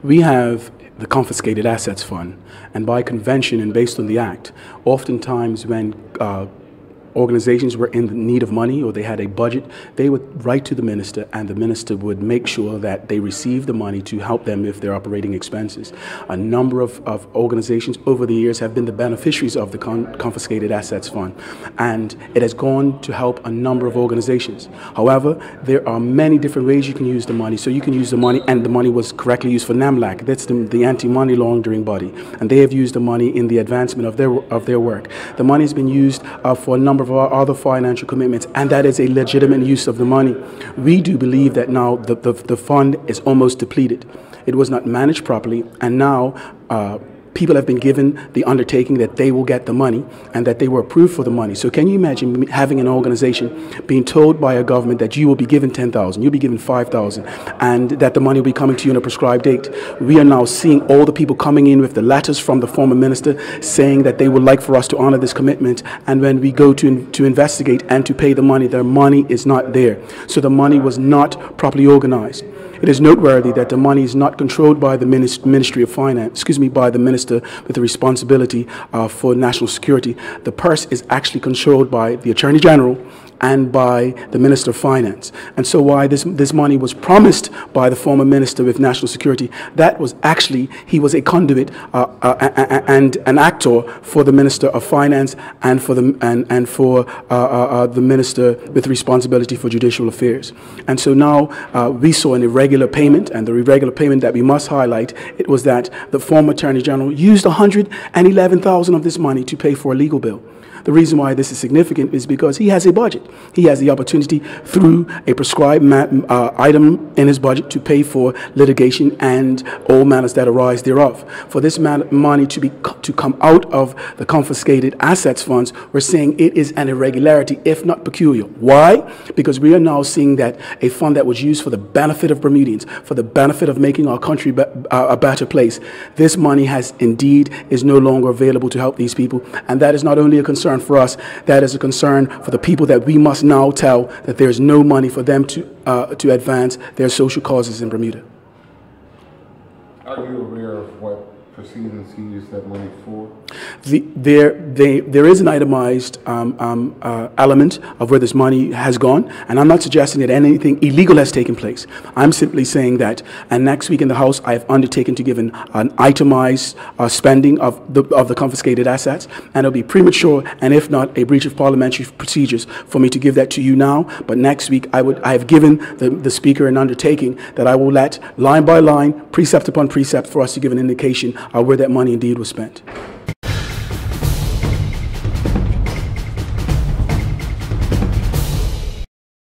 We have the Confiscated Assets Fund, and by convention and based on the Act, oftentimes when organizations were in need of money or they had a budget, they would write to the minister, and the minister would make sure that they received the money to help them with their operating expenses. A number of organizations over the years have been the beneficiaries of the Confiscated Assets Fund, and it has gone to help a number of organizations. However, there are many different ways you can use the money. So you can use the money, and the money was correctly used for NAMLAC. That's the anti-money laundering body, and they have used the money in the advancement of their work. The money has been used for a number of our other financial commitments, and that is a legitimate use of the money. We do believe that now the fund is almost depleted. It was not managed properly, and now people have been given the undertaking that they will get the money and that they were approved for the money. So can you imagine having an organization being told by a government that you will be given 10,000, you'll be given 5,000, and that the money will be coming to you in a prescribed date? We are now seeing all the people coming in with the letters from the former minister saying that they would like for us to honor this commitment, and when we go to investigate and to pay the money, their money is not there. So the money was not properly organized. It is noteworthy that the money is not controlled by the Ministry of Finance, by the minister with the responsibility for national security. The purse is actually controlled by the Attorney General and by the Minister of Finance. And so why this money was promised by the former Minister with National Security, that was actually, he was a conduit and an actor for the Minister of Finance and for the Minister with responsibility for Judicial Affairs. And so now we saw an irregular payment, and the irregular payment that we must highlight, it was that the former Attorney General used 111,000 of this money to pay for a legal bill. The reason why this is significant is because he has a budget. He has the opportunity through a prescribed item in his budget to pay for litigation and all matters that arise thereof. For this money to come out of the confiscated assets funds, we're saying it is an irregularity, if not peculiar. Why? Because we are now seeing that a fund that was used for the benefit of Bermudians, for the benefit of making our country a better place, this money is no longer available to help these people. And that is not only a concern for us, that is a concern for the people that we must now tell that there is no money for them to advance their social causes in Bermuda. Are you aware of what proceedings he used that money for? There is an itemized element of where this money has gone, and I'm not suggesting that anything illegal has taken place. I'm simply saying that, and next week in the House, I have undertaken to give an itemized spending of the confiscated assets, and it'll be premature, and if not, a breach of parliamentary procedures for me to give that to you now. But next week, I have given the Speaker an undertaking that I will let, line by line, precept upon precept, for us to give an indication where that money indeed was spent.